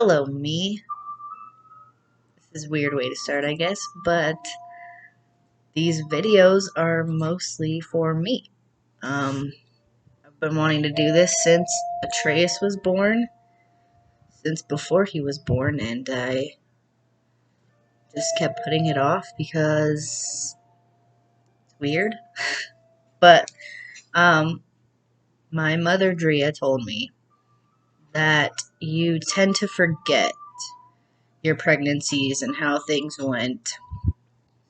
Hello, me. This is a weird way to start, I guess, but these videos are mostly for me. I've been wanting to do this since Atreus was born, since before he was born, and I just kept putting it off because it's weird. But, um, my mother, Drea, told me that you tend to forget your pregnancies and how things went.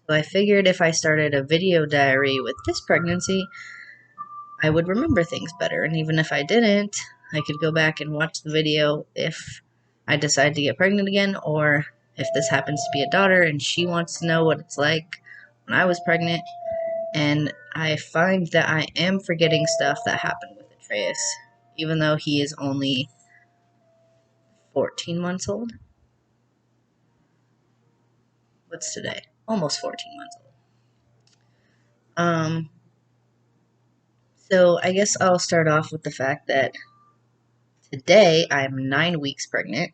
So I figured if I started a video diary with this pregnancy, I would remember things better. And even if I didn't, I could go back and watch the video if I decide to get pregnant again, or if this happens to be a daughter and she wants to know what it's like when I was pregnant. And I find that I am forgetting stuff that happened with Atreus, even though he is only 14 months old. What's today? Almost 14 months old. So I guess I'll start off with the fact that today I'm 9 weeks pregnant,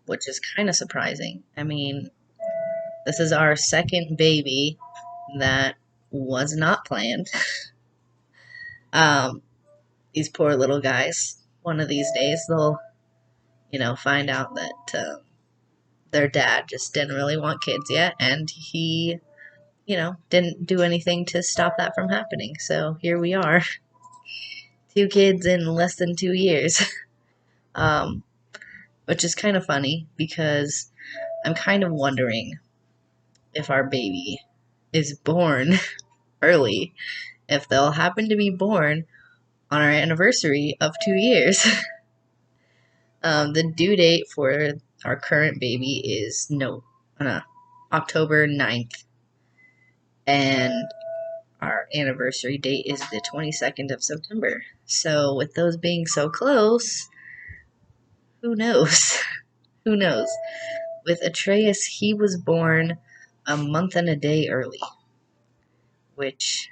which is kind of surprising. I mean, this is our second baby that was not planned. um, these poor little guys. One of these days they'll, find out that their dad just didn't really want kids yet, and he, didn't do anything to stop that from happening. So here we are, two kids in less than 2 years. um, which is kind of funny because I'm kind of wondering if our baby is born early, if they'll happen to be born on our anniversary of 2 years. The due date for our current baby is October 9th, and our anniversary date is the 22nd of September. So with those being so close, who knows? Who knows? With Atreus, he was born a month and a day early, which,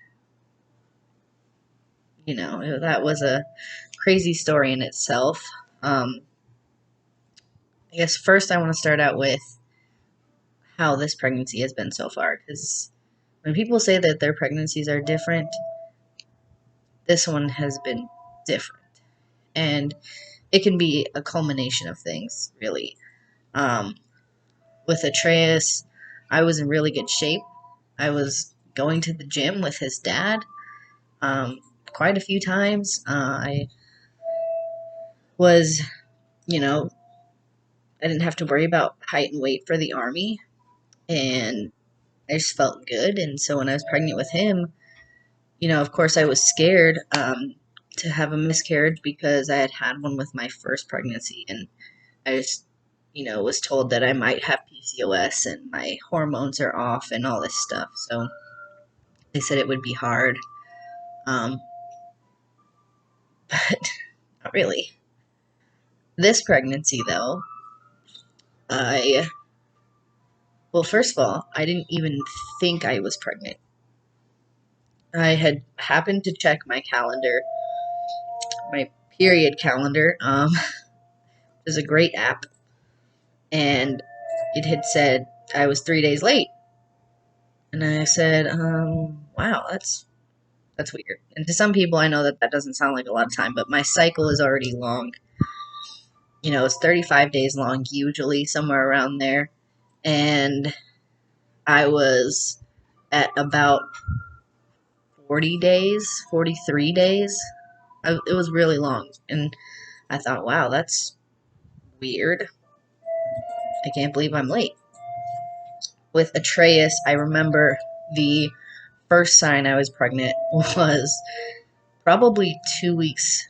that was a crazy story in itself. I guess first I want to start out with how this pregnancy has been so far, because when people say that their pregnancies are different, this one has been different. And it can be a culmination of things, really. With Atreus, I was in really good shape. I was going to the gym with his dad quite a few times. I was, I didn't have to worry about height and weight for the army, and I just felt good. And so when I was pregnant with him, of course I was scared to have a miscarriage because I had had one with my first pregnancy, and I just, was told that I might have PCOS and my hormones are off and all this stuff. So they said it would be hard, um, but not really. This pregnancy, though, I well, first of all, I didn't even think I was pregnant. I had happened to check my calendar, my period calendar. There's a great app, and it had said I was 3 days late. And I said, wow, that's weird. And to some people, I know that that doesn't sound like a lot of time, but my cycle is already long. It's 35 days long, usually, somewhere around there. And I was at about 40 days, 43 days. It was really long. And I thought, wow, that's weird. I can't believe I'm late. With Atreus, I remember the first sign I was pregnant was probably 2 weeks,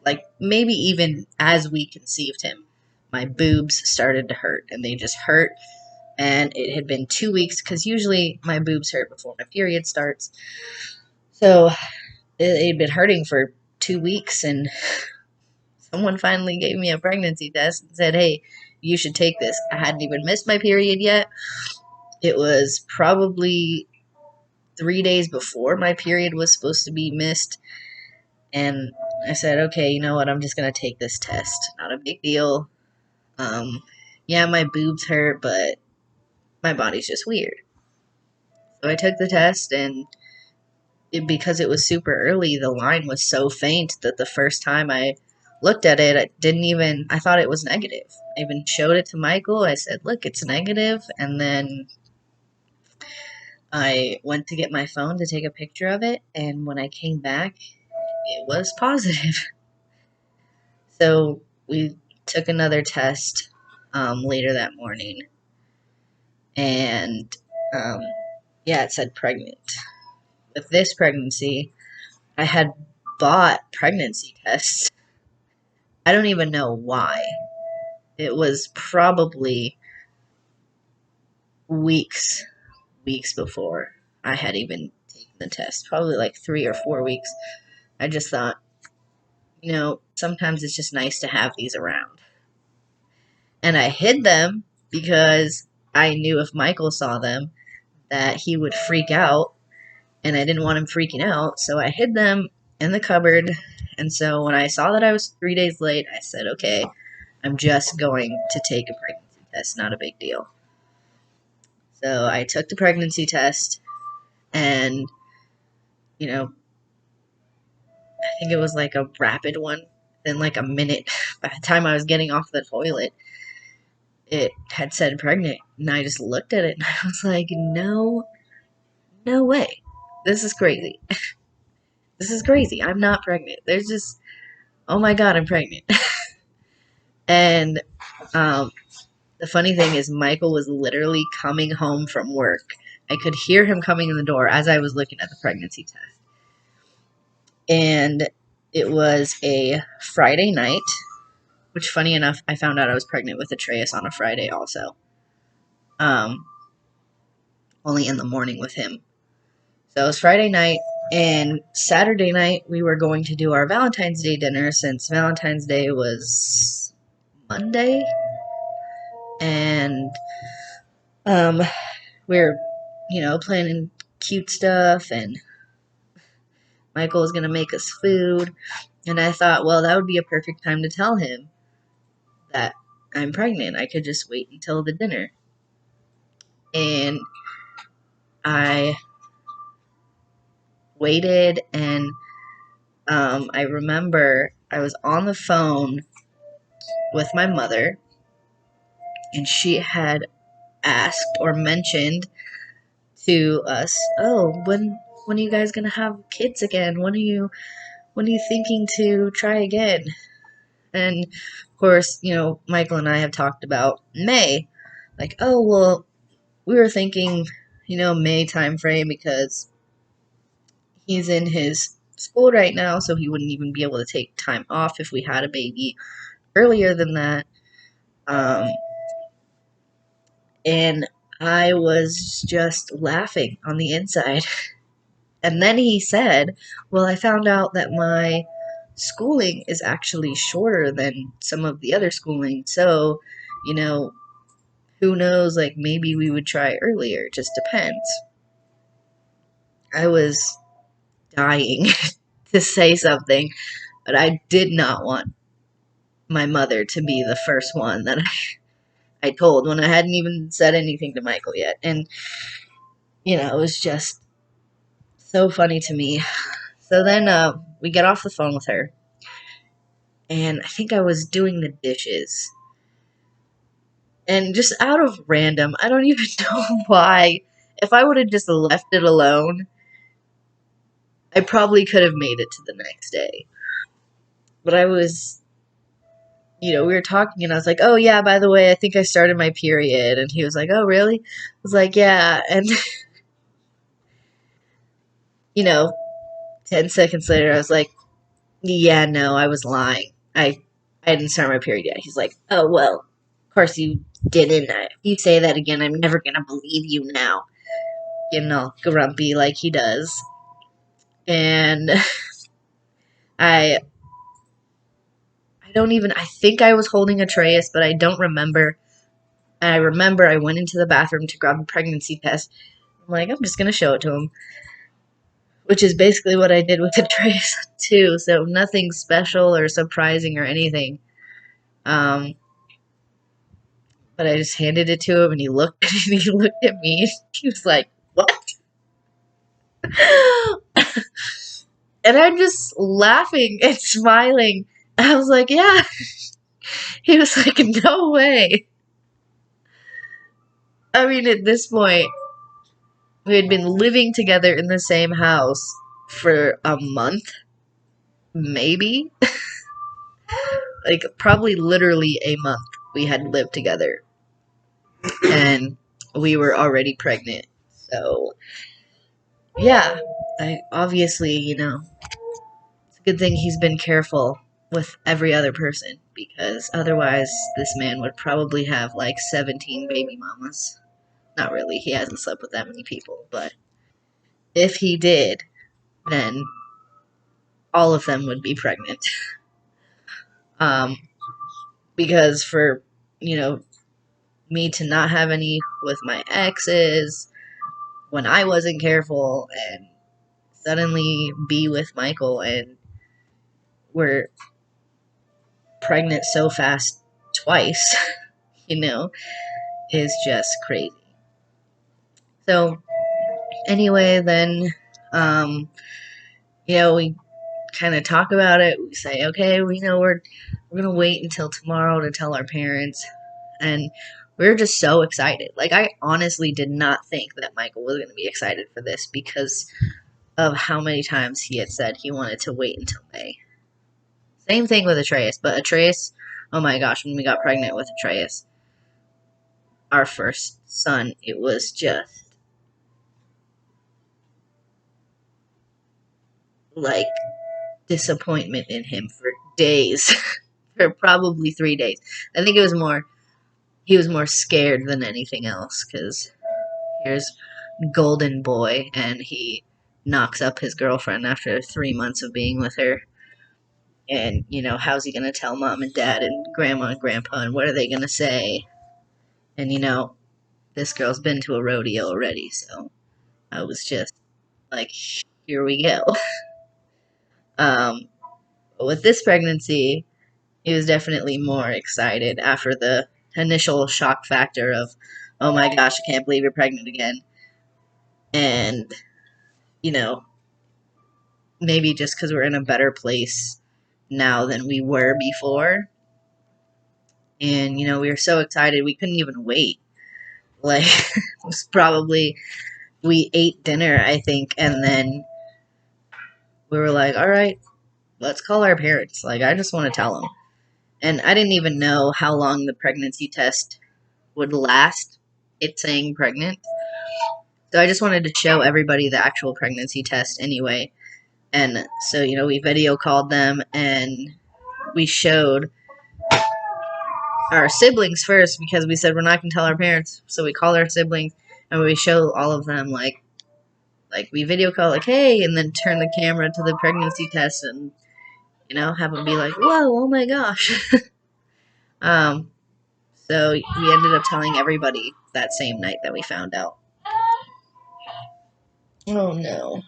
like maybe even as we conceived him. My boobs started to hurt, and they just hurt. And it had been 2 weeks, because usually my boobs hurt before my period starts. So it had been hurting for 2 weeks, and someone finally gave me a pregnancy test and said, hey, you should take this. I hadn't even missed my period yet. It was probably 3 days before my period was supposed to be missed, and I said, okay, you know what? I'm just gonna take this test. Not a big deal. Yeah, my boobs hurt, but my body's just weird. So I took the test, and because it was super early, the line was so faint that the first time I looked at it, I thought it was negative. I even showed it to Michael. I said, look, it's negative. And then I went to get my phone to take a picture of it. And when I came back, it was positive. So we took another test later that morning. And yeah, it said pregnant. With this pregnancy, I had bought pregnancy tests. I don't even know why. It was probably weeks, weeks before I had even taken the test. Probably like 3 or 4 weeks. I just thought, sometimes it's just nice to have these around. And I hid them because I knew if Michael saw them that he would freak out, and I didn't want him freaking out, so I hid them in the cupboard. And so when I saw that I was 3 days late, I said, okay, I'm just going to take a pregnancy test, not a big deal. So I took the pregnancy test, and, I think it was like a rapid one. In like a minute, by the time I was getting off the toilet, it had said pregnant. And I just looked at it and I was like, no way. This is crazy. This is crazy. I'm not pregnant. There's just, oh my God, I'm pregnant. And the funny thing is, Michael was literally coming home from work. I could hear him coming in the door as I was looking at the pregnancy test. And it was a Friday night, which, funny enough, I found out I was pregnant with Atreus on a Friday also. Only in the morning with him. So it was Friday night, and Saturday night we were going to do our Valentine's Day dinner, since Valentine's Day was Monday. And we're, planning cute stuff, and Michael was going to make us food. And I thought, well, that would be a perfect time to tell him that I'm pregnant. I could just wait until the dinner. And I waited, and I remember I was on the phone with my mother, and she had asked or mentioned to us, oh, when are you guys gonna have kids again? When are you thinking to try again? And of course, Michael and I have talked about May. Like, oh, well, we were thinking, May time frame, because he's in his school right now, so he wouldn't even be able to take time off if we had a baby earlier than that. And I was just laughing on the inside. And then he said, well, I found out that my schooling is actually shorter than some of the other schooling, so, who knows, like, maybe we would try earlier. It just depends. I was dying to say something, but I did not want my mother to be the first one that I told, when I hadn't even said anything to Michael yet. And, it was just so funny to me. So then we get off the phone with her, and I think I was doing the dishes. And just out of random, I don't even know why, if I would have just left it alone, I probably could have made it to the next day. But I was, we were talking, and I was like, oh yeah, by the way, I think I started my period. And he was like, oh really? I was like, yeah. And, 10 seconds later, I was like, yeah, no, I was lying. I didn't start my period yet. He's like, oh, well, of course you didn't. If you say that again, I'm never going to believe you now. Getting all grumpy like he does. And I think I was holding Atreus, but I don't remember. I remember I went into the bathroom to grab a pregnancy test. I'm like, I'm just going to show it to him. which is basically what I did with the trays too. So nothing special or surprising or anything. Um, but I just handed it to him, and he looked and he looked at me. And he was like, "What?" And I'm just laughing and smiling. I was like, "Yeah." He was like, "No way." I mean, at this point, we had been living together in the same house for a month, maybe. Like, probably literally a month we had lived together. And we were already pregnant. So, yeah. I obviously, it's a good thing he's been careful with every other person, because otherwise this man would probably have like 17 baby mamas. Not really, he hasn't slept with that many people, but if he did, then all of them would be pregnant. Um, because for, you know, me to not have any with my exes when I wasn't careful, and suddenly be with Michael and we're pregnant so fast twice, you know, is just crazy. So anyway, then, we kind of talk about it. We say, okay, we know we're gonna wait until tomorrow to tell our parents, and we are just so excited. Like, I honestly did not think that Michael was gonna be excited for this because of how many times he had said he wanted to wait until May. Same thing with Atreus, but Atreus, oh my gosh, when we got pregnant with Atreus, our first son, it was just like disappointment in him for days. For probably 3 days. I think he was more scared than anything else, because here's Golden Boy, and he knocks up his girlfriend after 3 months of being with her. And, how's he gonna tell mom and dad and grandma and grandpa, and what are they gonna say? And, this girl's been to a rodeo already, so I was just like, here we go. um, but with this pregnancy, he was definitely more excited after the initial shock factor of, oh my gosh, I can't believe you're pregnant again. And, you know, maybe just because we're in a better place now than we were before. And, we were so excited we couldn't even wait. Like, it was probably, we ate dinner, I think, and then we were like, all right, let's call our parents. Like, I just want to tell them. And I didn't even know how long the pregnancy test would last. It's saying pregnant. So I just wanted to show everybody the actual pregnancy test anyway. And so, we video called them, and we showed our siblings first, because we said we're not going to tell our parents. So we called our siblings, and we show all of them, like we video call, like, hey, and then turn the camera to the pregnancy test, and, have them be like, whoa, oh my gosh. um, so we ended up telling everybody that same night that we found out. Oh no.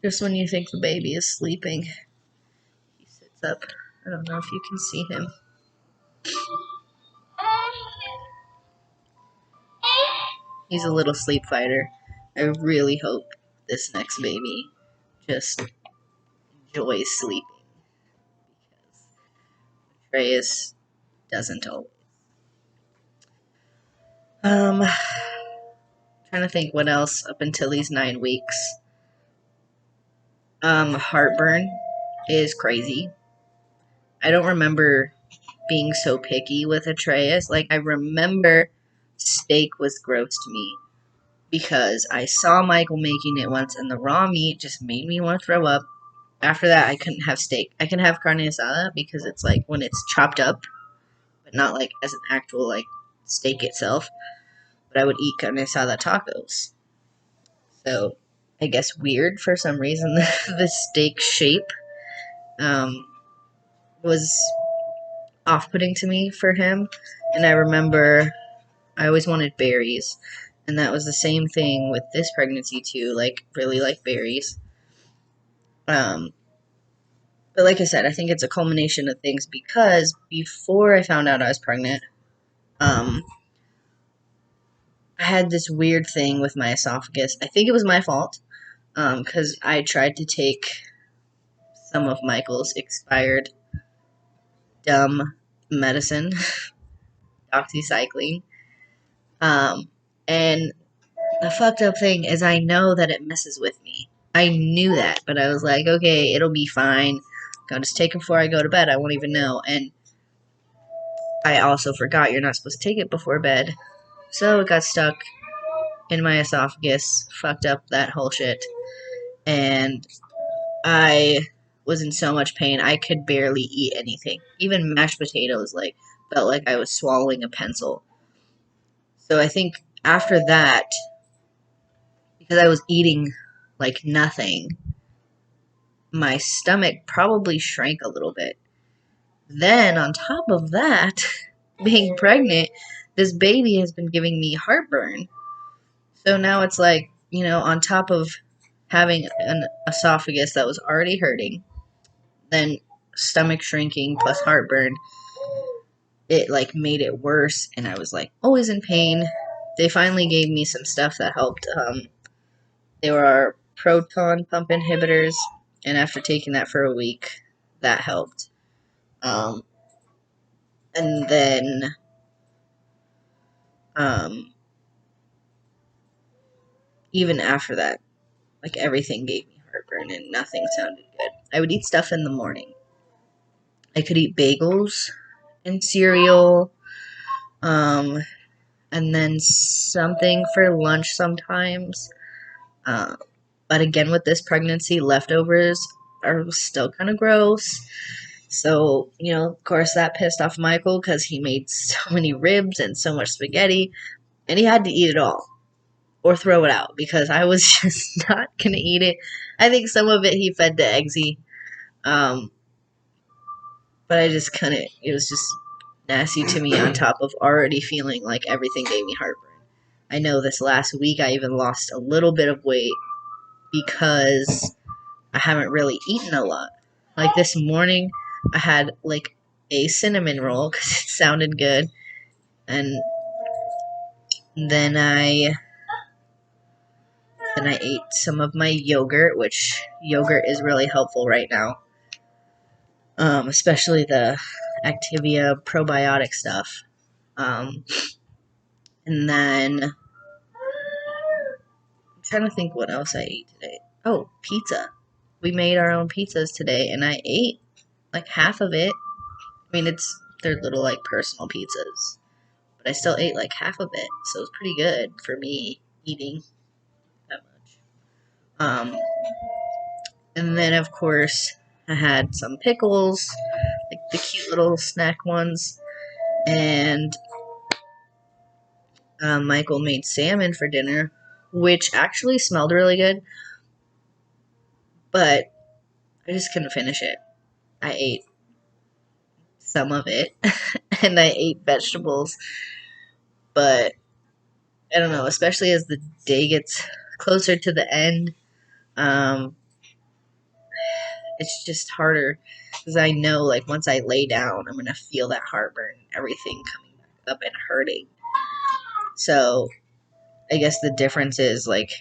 Just when you think the baby is sleeping, he sits up. I don't know if you can see him. He's a little sleep fighter. I really hope this next baby just enjoys sleeping, because Reyes doesn't always. Trying to think what else up until these 9 weeks. Heartburn is crazy. I don't remember being so picky with Atreus. Like, I remember steak was gross to me because I saw Michael making it once, and the raw meat just made me want to throw up. After that, I couldn't have steak. I can have carne asada because it's like when it's chopped up, but not like as an actual like steak itself. But I would eat carne asada tacos. So I guess weird for some reason the steak shape was off-putting to me for him. And I remember I always wanted berries, And that was the same thing with this pregnancy too, like really like berries. Um, but like I said, I think it's a culmination of things because before I found out I was pregnant, um, I had this weird thing with my esophagus. I think it was my fault because I tried to take some of Michael's expired dumb medicine, doxycycline. And the fucked up thing is I know that it messes with me. I knew that, but I was like, okay, it'll be fine. I'll just take it before I go to bed. I won't even know. And I also forgot you're not supposed to take it before bed. So it got stuck in my esophagus, fucked up that whole shit. And I was in so much pain, I could barely eat anything. Even mashed potatoes, like, felt like I was swallowing a pencil. So I think after that, because I was eating like nothing, my stomach probably shrank a little bit. Then, on top of that, being pregnant, this baby has been giving me heartburn. So now it's like, on top of having an esophagus that was already hurting, then stomach shrinking plus heartburn, it like made it worse, and I was like always in pain. They finally gave me some stuff that helped. They were our proton pump inhibitors, and after taking that for a week, that helped. Um, and then, um, even after that, like everything gave me heartburn and nothing sounded good. I would eat stuff in the morning. I could eat bagels and cereal, um, and then something for lunch sometimes. Uh, but again, with this pregnancy, leftovers are still kind of gross. So, of course, that pissed off Michael because he made so many ribs and so much spaghetti, and he had to eat it all or throw it out because I was just not going to eat it. I think some of it he fed to Eggsy, um, but I just couldn't. It was just nasty to me on top of already feeling like everything gave me heartburn. I know this last week I even lost a little bit of weight because I haven't really eaten a lot. Like this morning, I had like a cinnamon roll because it sounded good, and then I ate some of my yogurt, which yogurt is really helpful right now, especially the Activia probiotic stuff. Um, and then I'm trying to think what else I ate today. Oh, pizza. We made our own pizzas today, and I ate like half of it. I mean, they're little like personal pizzas, but I still ate like half of it, so it was pretty good for me eating that much. And then of course I had some pickles, like the cute little snack ones, and Michael made salmon for dinner, which actually smelled really good, but I just couldn't finish it. I ate some of it, and I ate vegetables, but I don't know, especially as the day gets closer to the end, um, it's just harder because I know, like, once I lay down, I'm gonna feel that heartburn, everything coming back up and hurting. So I guess the difference is, like,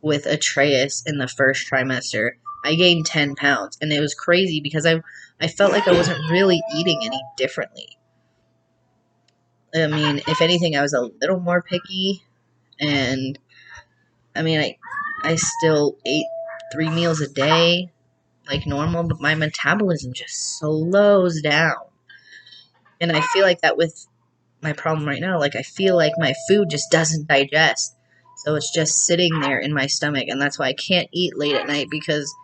with Atreus in the first trimester, I gained 10 pounds, and it was crazy because I felt like I wasn't really eating any differently. I mean, if anything, I was a little more picky, and I mean, I still ate 3 meals a day like normal, but my metabolism just slows down. And I feel like that with my problem right now, like I feel like my food just doesn't digest. So it's just sitting there in my stomach, and that's why I can't eat late at night because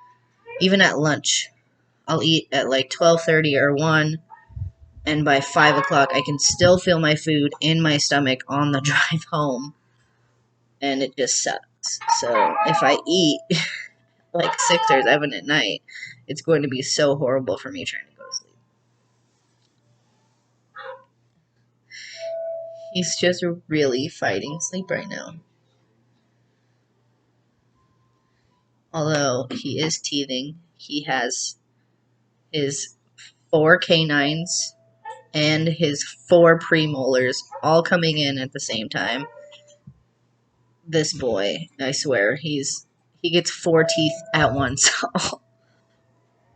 even at lunch, I'll eat at like 12:30 or 1, and by 5 o'clock I can still feel my food in my stomach on the drive home, and it just sucks. So if I eat like 6 or 7 at night, it's going to be so horrible for me trying to go to sleep. He's just really fighting sleep right now. Although he is teething, he has his 4 canines and his 4 premolars all coming in at the same time. This boy, I swear, he gets 4 teeth at once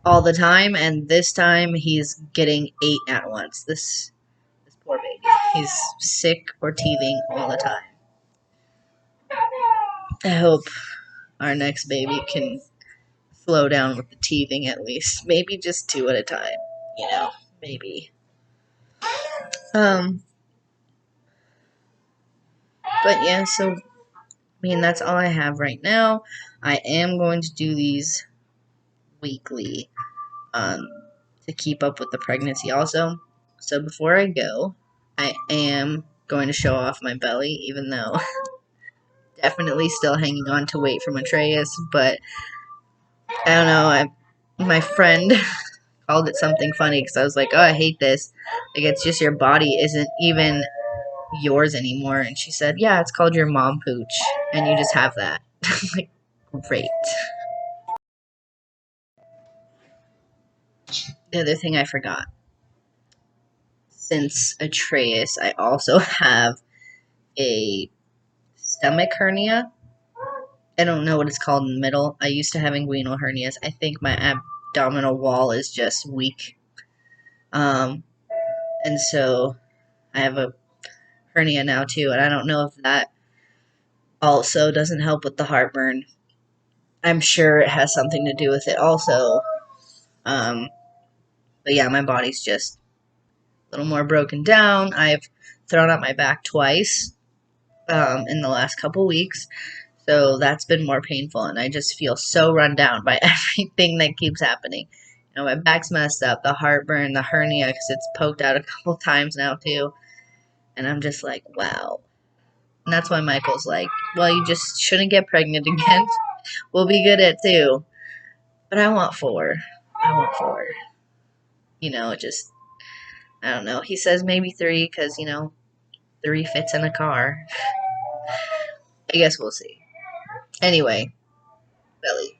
all the time, and this time he's getting 8 at once. This poor baby. He's sick or teething all the time. I hope our next baby can slow down with the teething at least. Maybe just 2 at a time. Maybe. Um, but yeah, so that's all I have right now. I am going to do these weekly to keep up with the pregnancy also. So before I go, I am going to show off my belly, even though definitely still hanging on to weight from Atreus, but I don't know, my friend called it something funny because I was like, oh, I hate this. Like, it's just your body isn't even yours anymore. And she said, yeah, it's called your mom pooch, and you just have that. Like, great. The other thing I forgot, since Atreus, I also have a stomach hernia. I don't know what it's called in the middle. I used to have inguinal hernias. I think my abdominal wall is just weak. And so I have a hernia now too, and I don't know if that also doesn't help with the heartburn. I'm sure it has something to do with it also. But yeah, my body's just a little more broken down. I've thrown out my back twice in the last couple weeks, so that's been more painful, and I just feel so run down by everything that keeps happening. My back's messed up, the heartburn, the hernia, because it's poked out a couple times now too, and I'm just like, wow. And that's why Michael's like, well, you just shouldn't get pregnant again. We'll be good at 2. But I want 4. I want 4. Just, I don't know. He says maybe 3 because, 3 fits in a car. I guess we'll see. Anyway, Belly.